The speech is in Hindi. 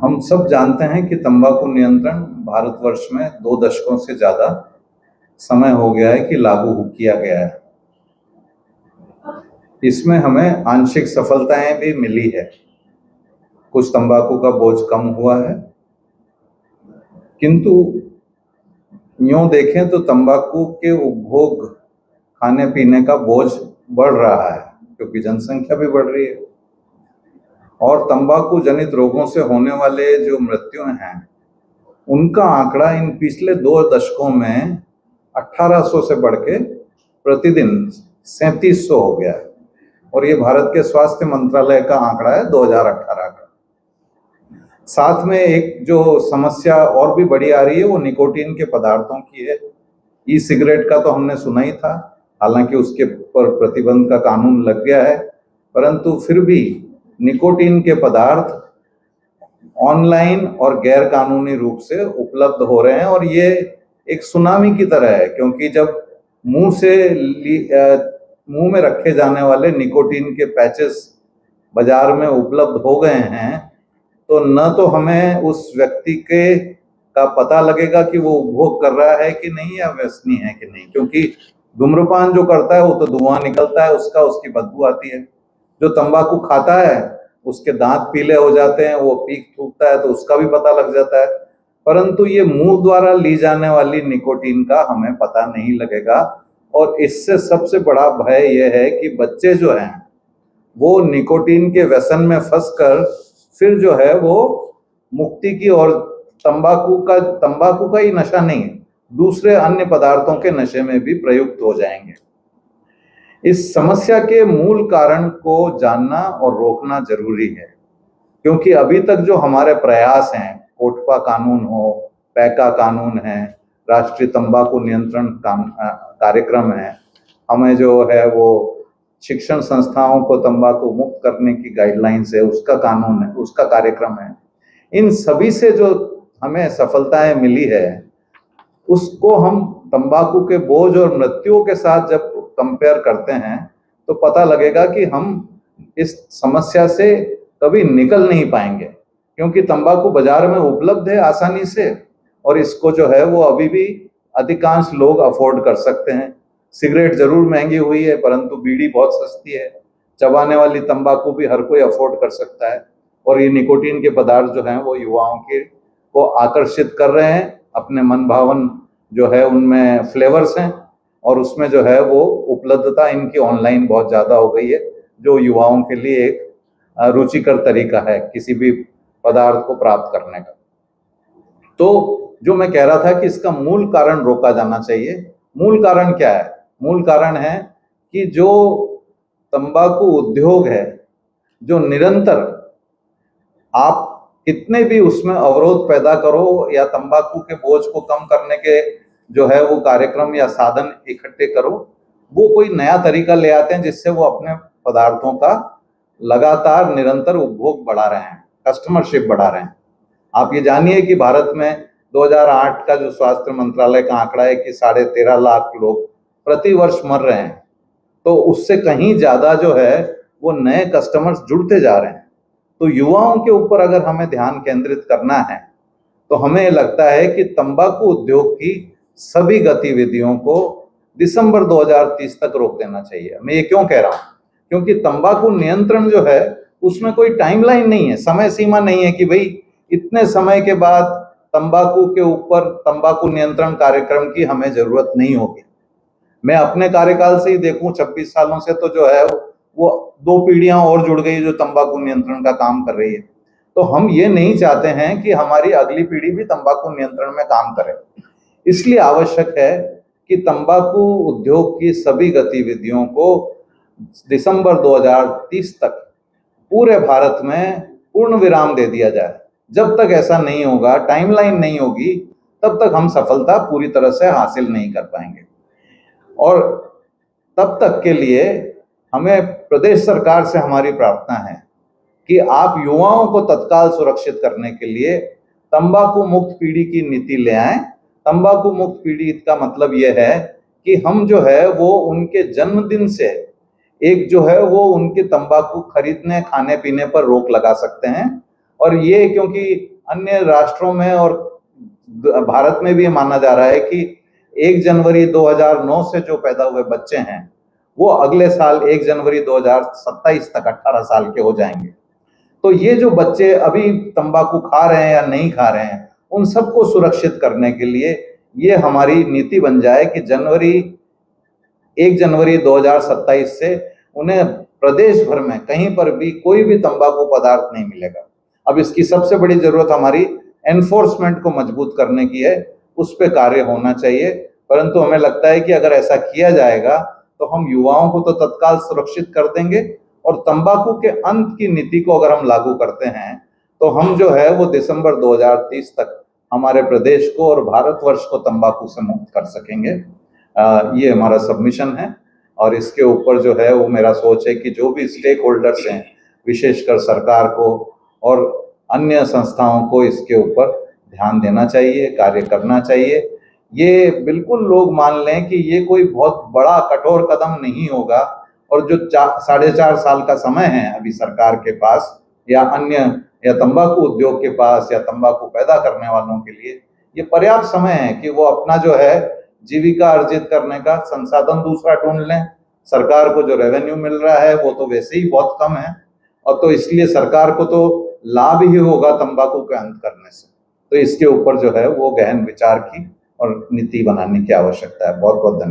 हम सब जानते हैं कि तंबाकू नियंत्रण भारतवर्ष में 2 दशकों से ज़्यादा समय हो गया है कि लागू किया गया है। इसमें हमें आंशिक सफलताएं भी मिली है। कुछ तंबाकू का बोझ कम हुआ है, किंतु यूं देखें तो तंबाकू के उपभोग, खाने पीने का बोझ बढ़ रहा है, क्योंकि जनसंख्या भी बढ़ रही है और तंबाकू जनित रोगों से होने वाले जो मृत्यु हैं उनका आंकड़ा इन पिछले 2 दशकों में 1800 से बढ़ के प्रतिदिन 3700 हो गया है और ये भारत के स्वास्थ्य मंत्रालय का आंकड़ा है 2018 का। साथ में एक जो समस्या और भी बड़ी आ रही है वो निकोटीन के पदार्थों की है। ई सिगरेट का तो हमने सुना ही था, हालांकि उसके पर प्रतिबंध का कानून लग गया है, परंतु फिर भी निकोटीन के पदार्थ ऑनलाइन और गैर कानूनी रूप से उपलब्ध हो रहे हैं और ये एक सुनामी की तरह है, क्योंकि जब मुंह में रखे जाने वाले निकोटीन के पैचेस बाजार में उपलब्ध हो गए हैं तो न तो हमें उस व्यक्ति के का पता लगेगा कि वो उपभोग कर रहा है कि नहीं या व्यसनी है कि नहीं, क्योंकि धूम्रपान जो करता है वो तो धुआं निकलता है उसका, उसकी बदबू आती है। जो तंबाकू खाता है उसके दांत पीले हो जाते हैं, वो पीक थूकता है तो उसका भी पता लग जाता है, परंतु ये मुंह द्वारा ली जाने वाली निकोटीन का हमें पता नहीं लगेगा। और इससे सबसे बड़ा भय यह है कि बच्चे जो हैं वो निकोटीन के व्यसन में फंसकर फिर जो है वो मुक्ति की और तंबाकू का ही नशा नहीं, दूसरे अन्य पदार्थों के नशे में भी प्रयुक्त हो जाएंगे। इस समस्या के मूल कारण को जानना और रोकना जरूरी है, क्योंकि अभी तक जो हमारे प्रयास हैं, कोटपा कानून हो, पैका कानून है, राष्ट्रीय तंबाकू नियंत्रण कार्यक्रम है, हमें जो है वो शिक्षण संस्थाओं को तंबाकू मुक्त करने की गाइडलाइंस है, उसका कानून है, उसका कार्यक्रम है, इन सभी से जो हमें सफलताएं मिली है उसको हम तंबाकू के बोझ और मृत्युओं के साथ जब कंपेयर करते हैं तो पता लगेगा कि हम इस समस्या से कभी निकल नहीं पाएंगे, क्योंकि तंबाकू बाजार में उपलब्ध है आसानी से और इसको जो है वो अभी भी अधिकांश लोग अफोर्ड कर सकते हैं। सिगरेट जरूर महंगी हुई है, परंतु बीड़ी बहुत सस्ती है, चबाने वाली तंबाकू भी हर कोई अफोर्ड कर सकता है और ये निकोटीन के पदार्थ जो हैं वो युवाओं को आकर्षित कर रहे हैं। अपने मन भावन जो है उनमें फ्लेवर्स हैं और उसमें जो है वो उपलब्धता इनकी ऑनलाइन बहुत ज़्यादा हो गई है, जो युवाओं के लिए एक रुचिकर तरीका है किसी भी पदार्थ को प्राप्त करने का। तो जो मैं कह रहा था कि इसका मूल कारण रोका जाना चाहिए। मूल कारण क्या है? मूल कारण है कि जो तंबाकू उद्योग है, जो निरंतर आप कितने भी उसमें अवरोध पैदा करो या तंबाकू के बोझ को कम करने के जो है वो कार्यक्रम या साधन इकट्ठे करो, वो कोई नया तरीका ले आते हैं जिससे वो अपने पदार्थों का लगातार निरंतर उपभोग बढ़ा रहे हैं, कस्टमरशिप बढ़ा रहे हैं। आप ये जानिए कि भारत में 2008 का जो स्वास्थ्य मंत्रालय का आंकड़ा है कि 13.5 लाख लोग प्रति वर्ष मर रहे हैं, तो उससे कहीं ज्यादा जो है वो नए कस्टमर्स जुड़ते जा रहे हैं। तो युवाओं के ऊपर अगर हमें ध्यान केंद्रित करना है तो हमें लगता है कि तंबाकू उद्योग की सभी गतिविधियों को दिसंबर 2030 तक रोक देना चाहिए। मैं ये क्यों कह रहा हूँ? क्योंकि तंबाकू नियंत्रण जो है उसमें कोई टाइमलाइन नहीं है, समय सीमा नहीं है कि भाई इतने समय के बाद तंबाकू के ऊपर तंबाकू नियंत्रण कार्यक्रम की हमें जरूरत नहीं होगी। मैं अपने कार्यकाल से ही देखूं 26 सालों से तो जो है वो 2 पीढ़ियां और जुड़ गई जो तंबाकू नियंत्रण का काम कर रही है। तो हम ये नहीं चाहते हैं कि हमारी अगली पीढ़ी भी तंबाकू नियंत्रण में काम करे। इसलिए आवश्यक है कि तंबाकू उद्योग की सभी गतिविधियों को दिसंबर 2030 तक पूरे भारत में पूर्ण विराम दे दिया जाए। जब तक ऐसा नहीं होगा, टाइमलाइन नहीं होगी, तब तक हम सफलता पूरी तरह से हासिल नहीं कर पाएंगे। और तब तक के लिए हमें प्रदेश सरकार से हमारी प्रार्थना है कि आप युवाओं को तत्काल सुरक्षित करने के लिए तंबाकू मुक्त पीढ़ी की नीति ले आएं। तंबाकू मुक्त पीढ़ी का मतलब यह है कि हम जो है वो उनके जन्मदिन से एक जो है वो उनके तंबाकू खरीदने खाने पीने पर रोक लगा सकते हैं। और ये क्योंकि अन्य राष्ट्रों में और भारत में भी माना जा रहा है कि 1 जनवरी 2009 से जो पैदा हुए बच्चे हैं वो अगले साल 1 जनवरी 2027 तक 18 साल के हो जाएंगे। तो ये जो बच्चे अभी तंबाकू खा रहे हैं या नहीं खा रहे हैं, उन सबको सुरक्षित करने के लिए ये हमारी नीति बन जाए कि 1 जनवरी 2027 से उन्हें प्रदेश भर में कहीं पर भी कोई भी तंबाकू पदार्थ नहीं मिलेगा। अब इसकी सबसे बड़ी जरूरत हमारी एनफोर्समेंट को मजबूत करने की है, उस पे कार्य होना चाहिए। परंतु हमें लगता है कि अगर ऐसा किया जाएगा तो हम युवाओं को तो तत्काल सुरक्षित कर देंगे और तंबाकू के अंत की नीति को अगर हम लागू करते हैं तो हम जो है वो दिसंबर 2030 तक हमारे प्रदेश को और भारतवर्ष को तंबाकू से मुक्त कर सकेंगे। ये हमारा सबमिशन है और इसके ऊपर जो है वो मेरा सोच है कि जो भी स्टेक होल्डर्स हैं, विशेषकर सरकार को और अन्य संस्थाओं को इसके ऊपर ध्यान देना चाहिए, कार्य करना चाहिए। ये बिल्कुल लोग मान लें कि ये कोई बहुत बड़ा कठोर कदम नहीं होगा और जो 4.5 साल का समय है अभी सरकार के पास या अन्य या तंबाकू उद्योग के पास या तंबाकू पैदा करने वालों के लिए ये पर्याप्त समय है कि वो अपना जो है जीविका अर्जित करने का संसाधन दूसरा ढूंढ लें। सरकार को जो रेवेन्यू मिल रहा है वो तो वैसे ही बहुत कम है और तो इसलिए सरकार को तो लाभ ही होगा तंबाकू के अंत करने से। तो इसके ऊपर जो है वो गहन विचार की और नीति बनाने की आवश्यकता है। बहुत बहुत धन्यवाद।